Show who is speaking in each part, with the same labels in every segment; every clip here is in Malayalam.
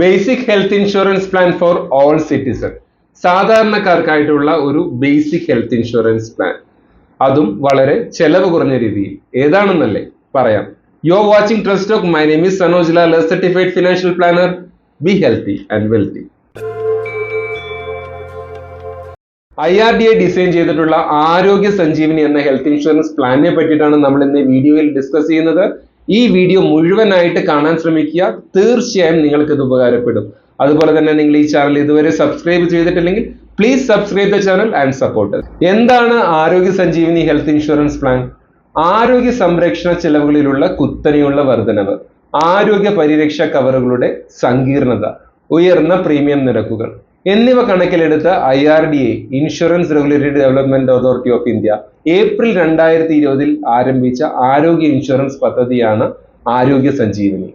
Speaker 1: Basic health insurance plan for all citizen. സാധാരണക്കാർക്കായിട്ടുള്ള ഒരു ബേസിക് ഹെൽത്ത് ഇൻഷുറൻസ് പ്ലാൻ, അതും വളരെ ചെലവ് കുറഞ്ഞ രീതിയിൽ. ഏതാണെന്നല്ലേ പറയാം. You are watching trust talk. My name is Sanoj Lal, certified financial planner. Be healthy and wealthy. IRDA design ചെയ്തിട്ടുള്ള ആരോഗ്യ സഞ്ജീവനി എന്ന ഹെൽത്ത് ഇൻഷുറൻസ് പ്ലാനിനെ പറ്റിയിട്ടാണ് നമ്മൾ ഇന്ന് വീഡിയോയിൽ ഡിസ്കസ് ചെയ്യുന്നത്. ഈ വീഡിയോ മുഴുവനായിട്ട് കാണാൻ ശ്രമിക്കുക. തീർച്ചയായും നിങ്ങൾക്ക് ഇത് ഉപകാരപ്പെടും. അതുപോലെ തന്നെ നിങ്ങൾ ഈ ചാനൽ ഇതുവരെ സബ്സ്ക്രൈബ് ചെയ്തിട്ടില്ലെങ്കിൽ please subscribe the channel and support. എന്താണ് ആരോഗ്യ സഞ്ജീവനി ഹെൽത്ത് ഇൻഷുറൻസ് പ്ലാൻ? ആരോഗ്യ സംരക്ഷണ ചെലവുകളിലുള്ള കുത്തനെയുള്ള വർധനവ്, ആരോഗ്യ പരിരക്ഷ കവറുകളുടെ സങ്കീർണത, ഉയർന്ന പ്രീമിയം നിരക്കുകൾ എന്നിവ കണക്കിലെടുത്ത് IRDA insurance regulatory development authority of India April 2020 ആരംഭിച്ച ആരോഗ്യ ഇൻഷുറൻസ് പദ്ധതിയാണ് ആരോഗ്യ സഞ്ജീവനി.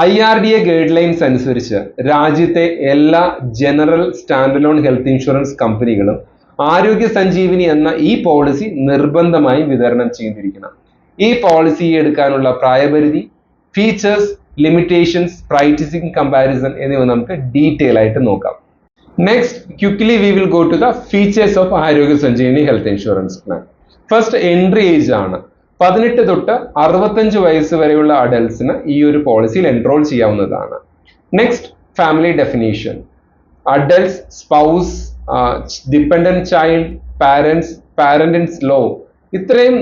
Speaker 1: IRDA ഗൈഡ് ലൈൻസ് അനുസരിച്ച് രാജ്യത്തെ എല്ലാ ജനറൽ സ്റ്റാൻഡലോൺ ഹെൽത്ത് ഇൻഷുറൻസ് കമ്പനികളും ആരോഗ്യ സഞ്ജീവനി എന്ന ഈ പോളിസി നിർബന്ധമായും വിതരണം ചെയ്തിരിക്കണം. ഈ പോളിസി എടുക്കാനുള്ള പ്രായപരിധി, ഫീച്ചേഴ്സ്, ലിമിറ്റേഷൻസ്, പ്രൈസിംഗ് കമ്പാരിസൺ എന്നിവ നമുക്ക് ഡീറ്റെയിൽ ആയിട്ട് നോക്കാം. Next, quickly we will go to the features of ആരോഗ്യ Sanjeevani health insurance plan. First, entry age ആണ്. 18 തൊട്ട് 65 വയസ്സ് വരെയുള്ള അഡൽട്സിന് ഈ ഒരു പോളിസിയിൽ എൻറോൾ ചെയ്യാവുന്നതാണ്. Next, family definition. Adults, spouse, dependent child, parents, parent in law, ഇത്രയും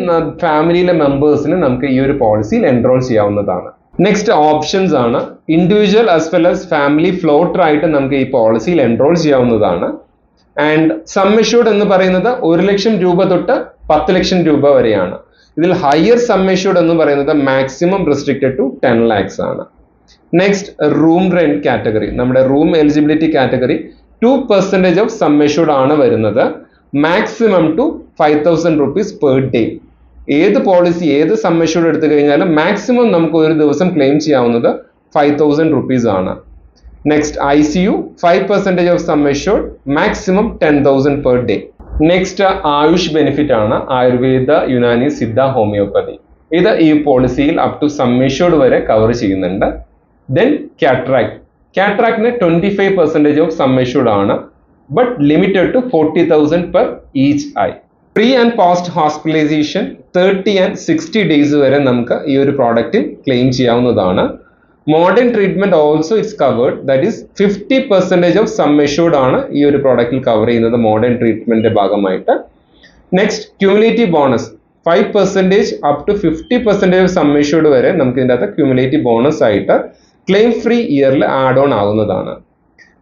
Speaker 1: ഫാമിലിയിലെ മെമ്പേഴ്സിന് നമുക്ക് ഈ ഒരു പോളിസിയിൽ എൻറോൾ ചെയ്യാവുന്നതാണ്. നെക്സ്റ്റ്, ഓപ്ഷൻസ് ആണ്. Individual as well as family floater ആയിട്ട് നമുക്ക് ഈ പോളിസിയിൽ എൻറോൾ ചെയ്യാവുന്നതാണ്. ആൻഡ് സം അഷ്യൂർഡ് എന്ന് പറയുന്നത് 1 ലക്ഷം രൂപ തൊട്ട് 10 ലക്ഷം രൂപ വരെയാണ്. ഇതിൽ ഹയർ സം അഷ്യൂർഡ് എന്ന് പറയുന്നത് മാക്സിമം റെസ്ട്രിക്റ്റഡ് ടു 10 lakhs ആണ്. Next, room rent category. നമ്മുടെ room eligibility category 2% of sum assured ആണ് വരുന്നത്. Maximum to 5,000 rupees per day. ഏത് പോളിസി, ഏത് സം അഷ്യൂർഡ് എടുത്തു കഴിഞ്ഞാലും മാക്സിമം നമുക്ക് ഒരു ദിവസം ക്ലെയിം ചെയ്യാവുന്നത് 5,000 rupees ആണ്. Next, ICU 5% of sum assured, maximum 10,000 per day. Next, Ayush benefit ആണ്. ആയുർവേദ, യുനാനി, സിദ്ധ, ഹോമിയോപ്പതി. ഇത് ഈ പോളിസിയിൽ അപ് ടു സം അഷ്യൂർഡ് വരെ കവർ ചെയ്യുന്നുണ്ട്. Then cataract. കാറ്ററാക്ടിന് 25% ഓഫ് സം അഷ്യൂർഡ് ആണ്, but limited to 40,000 per each eye. Pre and post hospitalization 30 and 60 days വരെ നമുക്ക് ഈ ഒരു പ്രോഡക്റ്റിൽ ക്ലെയിം ചെയ്യാവുന്നതാണ്. Modern treatment also it's covered. That is 50% of sum assured ആണ് ഈ ഒരു പ്രോഡക്റ്റിൽ കവർ ചെയ്യുന്നത് മോഡേൺ ട്രീറ്റ്മെന്റിന്റെ ഭാഗമായിട്ട്. Next, cumulative bonus 5% up to 50% of sum assured വരെ നമുക്ക് ഇതിൻ്റെ അകത്ത് ക്യുമുലേറ്റീവ് ബോണസ് ആയിട്ട് ക്ലെയിം ഫ്രീ ഇയറിൽ ആഡ് ഓൺ ആവുന്നതാണ്.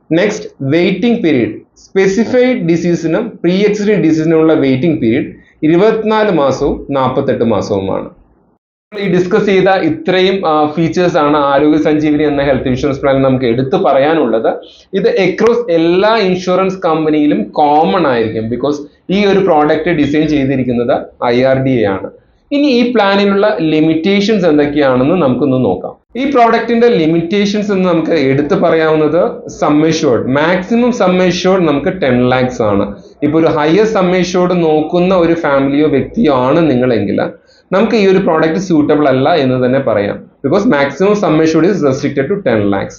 Speaker 1: Next, waiting period. സ്പെസിഫൈഡ് ഡിസീസിനും പ്രീ എക്സിസ്റ്റിംഗ് ഡിസീസിനുമുള്ള വെയിറ്റിംഗ് പീരീഡ് 24 മാസവും 48 മാസവുമാണ്. ഈ ഡിസ്കസ് ചെയ്ത ഇത്രയും ഫീച്ചേഴ്സ് ആണ് ആരോഗ്യ സഞ്ജീവനി എന്ന ഹെൽത്ത് ഇൻഷുറൻസ് പ്ലാൻ നമുക്ക് എടുത്തു പറയാനുള്ളത്. ഇത് അക്രോസ് എല്ലാ ഇൻഷുറൻസ് കമ്പനിയിലും കോമൺ ആയിരിക്കും. ബിക്കോസ് ഈ ഒരു പ്രോഡക്റ്റ് ഡിസൈൻ ചെയ്തിരിക്കുന്നത് IRDA ആണ്. ഇനി ഈ പ്ലാനിലുള്ള ലിമിറ്റേഷൻസ് എന്തൊക്കെയാണെന്ന് നമുക്കൊന്ന് നോക്കാം. ഈ പ്രോഡക്റ്റിന്റെ ലിമിറ്റേഷൻസ് എന്ന് നമുക്ക് എടുത്തു പറയാവുന്നത് sum assured. Maximum sum assured നമുക്ക് 10 lakhs ആണ്. ഇപ്പൊ ഒരു ഹയർ സം അഷ്യൂർഡ് നോക്കുന്ന ഒരു ഫാമിലിയോ വ്യക്തിയോ ആണ് നിങ്ങളെങ്കിൽ നമുക്ക് ഈ ഒരു പ്രോഡക്റ്റ് സ്യൂട്ടബിൾ അല്ല എന്ന് തന്നെ പറയാം. Because maximum sum assured is restricted to 10 lakhs.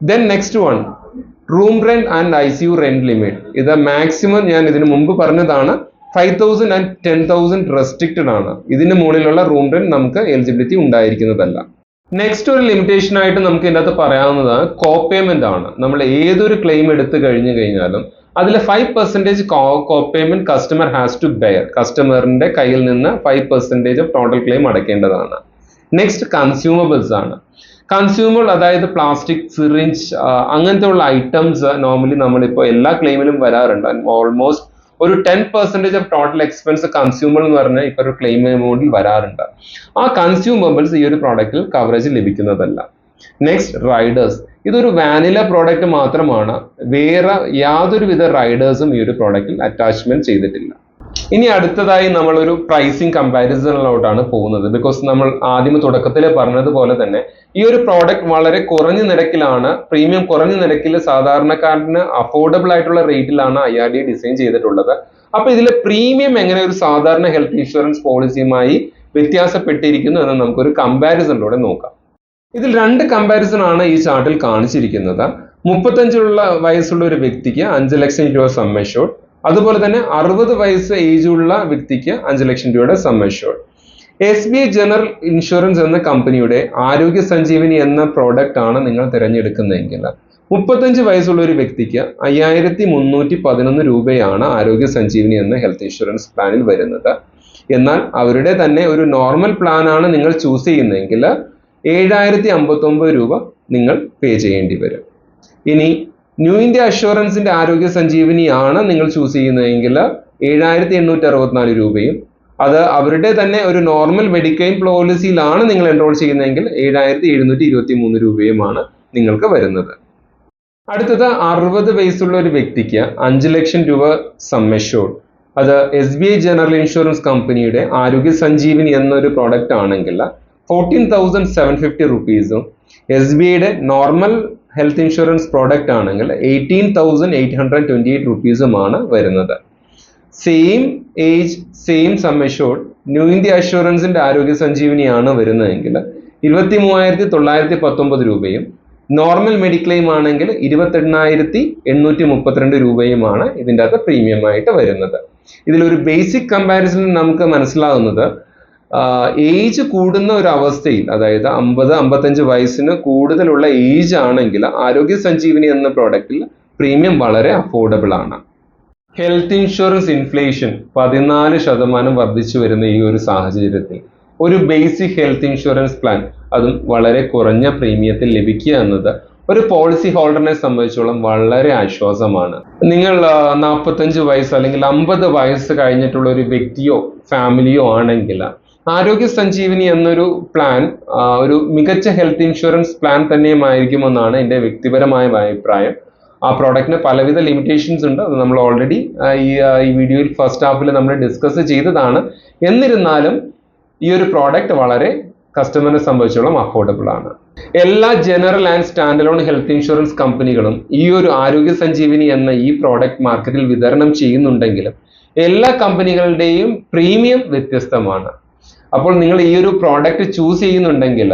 Speaker 1: Then next one, room rent and ICU rent limit. ഇത് മാക്സിമം ഞാൻ ഇതിനു മുമ്പ് പറഞ്ഞതാണ് 5,000 and 10,000 റെസ്ട്രിക്റ്റഡ് ആണ്. ഇതിന് മുകളിലുള്ള റൂം റെന്റ് നമുക്ക് എലിജിബിലിറ്റി ഉണ്ടായിരിക്കുന്നതല്ല. നെക്സ്റ്റ് ഒരു ലിമിറ്റേഷൻ ആയിട്ട് നമുക്ക് ഇതിനകത്ത് പറയാവുന്നത് കോപേയ്മെന്റ് ആണ്. നമ്മൾ ഏതൊരു ക്ലെയിം എടുത്തു കഴിഞ്ഞാലും അതിൽ 5% copayment customer has to bear. കസ്റ്റമറിന്റെ കയ്യിൽ നിന്ന് 5% ഓഫ് ടോട്ടൽ ക്ലെയിം അടയ്ക്കേണ്ടതാണ്. നെക്സ്റ്റ്, കൺസ്യൂമബിൾസ് ആണ്. കൺസ്യൂമബിൾ അതായത് പ്ലാസ്റ്റിക്, സിറിഞ്ച്, അങ്ങനത്തെ ഉള്ള ഐറ്റംസ് നോർമലി നമ്മളിപ്പോൾ എല്ലാ ക്ലെയിമിലും വരാറുണ്ട്. ഓൾമോസ്റ്റ് ഒരു 10% ഓഫ് ടോട്ടൽ എക്സ്പെൻസ് കൺസ്യൂമർ എന്ന് പറഞ്ഞാൽ ഇപ്പൊ ഒരു ക്ലെയിം എമൗണ്ടിൽ വരാറുണ്ട്. ആ കൺസ്യൂമബിൾസ് ഈ ഒരു പ്രോഡക്റ്റിൽ കവറേജ് ലഭിക്കുന്നതല്ല. Next, riders. ഇതൊരു വാനില പ്രോഡക്റ്റ് മാത്രമാണ്. വേറെ യാതൊരുവിധ റൈഡേഴ്സും ഈ ഒരു പ്രോഡക്റ്റിൽ അറ്റാച്ച്മെന്റ് ചെയ്തിട്ടില്ല. ഇനി അടുത്തതായി നമ്മൾ ഒരു പ്രൈസിങ് കമ്പാരിസണിലോട്ടാണ് പോകുന്നത്. ബിക്കോസ് നമ്മൾ ആദ്യം തുടക്കത്തിൽ പറഞ്ഞതുപോലെ തന്നെ ഈ ഒരു പ്രോഡക്റ്റ് വളരെ കുറഞ്ഞ നിരക്കിലാണ്, പ്രീമിയം കുറഞ്ഞ നിരക്കിൽ സാധാരണക്കാരന് അഫോർഡബിൾ ആയിട്ടുള്ള റേറ്റിലാണ് IRDA ഡിസൈൻ ചെയ്തിട്ടുള്ളത്. അപ്പൊ ഇതിലെ പ്രീമിയം എങ്ങനെ ഒരു സാധാരണ ഹെൽത്ത് ഇൻഷുറൻസ് പോളിസിയുമായി വ്യത്യാസപ്പെട്ടിരിക്കുന്നു എന്ന് നമുക്കൊരു കമ്പാരിസണിലൂടെ നോക്കാം. ഇതിൽ രണ്ട് കമ്പാരിസൺ ആണ് ഈ ചാർട്ടിൽ കാണിച്ചിരിക്കുന്നത്. 35 വയസ്സുള്ള ഒരു വ്യക്തിക്ക് 5 ലക്ഷം രൂപ സം അഷ്യൂർഡ്, അതുപോലെ തന്നെ 60 വയസ്സ് ഏജ് ഉള്ള വ്യക്തിക്ക് 5 ലക്ഷം രൂപയുടെ sum assured. SBI general insurance എന്ന കമ്പനിയുടെ ആരോഗ്യ സഞ്ജീവനി എന്ന പ്രോഡക്റ്റ് ആണ് നിങ്ങൾ തിരഞ്ഞെടുക്കുന്നതെങ്കിൽ 35 വയസ്സുള്ള ഒരു വ്യക്തിക്ക് 5311 രൂപയാണ് ആരോഗ്യ സഞ്ജീവനി എന്ന ഹെൽത്ത് ഇൻഷുറൻസ് പ്ലാനിൽ വരുന്നത്. എന്നാൽ അവരുടെ തന്നെ ഒരു നോർമൽ പ്ലാൻ ആണ് നിങ്ങൾ ചൂസ് ചെയ്യുന്നതെങ്കിൽ 7059 രൂപ നിങ്ങൾ പേ ചെയ്യേണ്ടി വരും. ഇനി ന്യൂ ഇന്ത്യ അഷ്യൂറൻസിന്റെ ആരോഗ്യ സഞ്ജീവനിയാണ് നിങ്ങൾ ചൂസ് ചെയ്യുന്നതെങ്കിൽ 7864 രൂപയും, അത് അവരുടെ തന്നെ ഒരു നോർമൽ മെഡിക്ലെയിം പോളിസിയിലാണ് നിങ്ങൾ എൻറോൾ ചെയ്യുന്നതെങ്കിൽ 7723 രൂപയുമാണ് നിങ്ങൾക്ക് വരുന്നത്. അടുത്തത് 60 വയസ്സുള്ള ഒരു വ്യക്തിക്ക് 5 ലക്ഷം രൂപ സം അഷ്യൂർഡ്, അത് SBI ജനറൽ ഇൻഷുറൻസ് കമ്പനിയുടെ ആരോഗ്യ സഞ്ജീവനി എന്നൊരു പ്രോഡക്റ്റ് ആണെങ്കിൽ 14,750 റുപ്പീസും, SBIയുടെ നോർമൽ ഹെൽത്ത് ഇൻഷുറൻസ് പ്രോഡക്റ്റ് ആണെങ്കിൽ 18,828 റുപ്പീസുമാണ് വരുന്നത്. Same age same sum assured new India അഷ്യൂറൻസിന്റെ ആരോഗ്യ സഞ്ജീവനിയാണ് വരുന്നതെങ്കിൽ 23,919 രൂപയും, നോർമൽ മെഡിക്ലെയിം ആണെങ്കിൽ 28,832 രൂപയുമാണ് ഇതിൻ്റെ അകത്ത് പ്രീമിയം ആയിട്ട് വരുന്നത്. ഇതിലൊരു ബേസിക് കമ്പാരിസൺ നമുക്ക് മനസ്സിലാകുന്നത്, ഏജ് കൂടുന്ന ഒരു അവസ്ഥയിൽ, അതായത് 50-55 വയസ്സിന് കൂടുതലുള്ള ഏജ് ആണെങ്കിൽ ആരോഗ്യ സഞ്ജീവനി എന്ന പ്രോഡക്റ്റിൽ പ്രീമിയം വളരെ അഫോർഡബിൾ ആണ്. ഹെൽത്ത് ഇൻഷുറൻസ് ഇൻഫ്ലേഷൻ 14% വർദ്ധിച്ചു വരുന്ന ഈ ഒരു സാഹചര്യത്തിൽ ഒരു ബേസിക് ഹെൽത്ത് ഇൻഷുറൻസ് പ്ലാൻ, അതും വളരെ കുറഞ്ഞ പ്രീമിയത്തിൽ ലഭിക്കുക എന്നത് ഒരു പോളിസി ഹോൾഡറിനെ സംബന്ധിച്ചോളം വളരെ ആശ്വാസമാണ്. നിങ്ങൾ 45 വയസ്സ് അല്ലെങ്കിൽ 50 വയസ്സ് കഴിഞ്ഞിട്ടുള്ള ഒരു വ്യക്തിയോ ഫാമിലിയോ ആണെങ്കിൽ ആരോഗ്യ സഞ്ജീവനി എന്നൊരു പ്ലാൻ ഒരു മികച്ച ഹെൽത്ത് ഇൻഷുറൻസ് പ്ലാൻ തന്നെയുമായിരിക്കുമെന്നാണ് എൻ്റെ വ്യക്തിപരമായ അഭിപ്രായം. ആ പ്രോഡക്റ്റിന് പലവിധ ലിമിറ്റേഷൻസ് ഉണ്ട്, അത് നമ്മൾ ഓൾറെഡി ഈ വീഡിയോയിൽ ഫസ്റ്റ് ഹാഫിൽ നമ്മൾ ഡിസ്കസ് ചെയ്തതാണ്. എന്നിരുന്നാലും ഈ ഒരു പ്രോഡക്റ്റ് വളരെ കസ്റ്റമറിനെ സംബന്ധിച്ചോളം അഫോർഡബിൾ ആണ്. എല്ലാ general and stand alone health insurance കമ്പനികളും ഈ ഒരു ആരോഗ്യ സഞ്ജീവനി എന്ന ഈ പ്രോഡക്റ്റ് മാർക്കറ്റിൽ വിതരണം ചെയ്യുന്നുണ്ടെങ്കിലും എല്ലാ കമ്പനികളുടെയും പ്രീമിയം വ്യത്യസ്തമാണ്. അപ്പോൾ നിങ്ങൾ ഈ ഒരു പ്രോഡക്റ്റ് ചൂസ് ചെയ്യുന്നുണ്ടെങ്കിൽ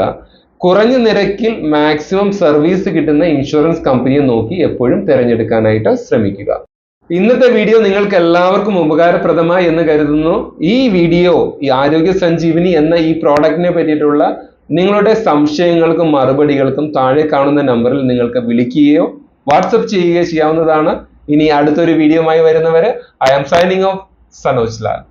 Speaker 1: കുറഞ്ഞ നിരക്കിൽ മാക്സിമം സർവീസ് കിട്ടുന്ന ഇൻഷുറൻസ് കമ്പനിയെ നോക്കി എപ്പോഴും തിരഞ്ഞെടുക്കാനായിട്ട് ശ്രമിക്കുക. ഇന്നത്തെ വീഡിയോ നിങ്ങൾക്ക് എല്ലാവർക്കും ഉപകാരപ്രദമായി എന്ന് കരുതുന്നു. ഈ വീഡിയോ ഈ ആരോഗ്യ സഞ്ജീവനി എന്ന ഈ പ്രോഡക്റ്റിനെ പറ്റിയിട്ടുള്ള നിങ്ങളുടെ സംശയങ്ങൾക്കും മറുപടികൾക്കും താഴെ കാണുന്ന നമ്പറിൽ നിങ്ങൾക്ക് വിളിക്കുകയോ വാട്സപ്പ് ചെയ്യുകയോ ചെയ്യാവുന്നതാണ്. ഇനി അടുത്തൊരു വീഡിയോയുമായി വരുന്നവരെ I am signing off, Sanoj Lal.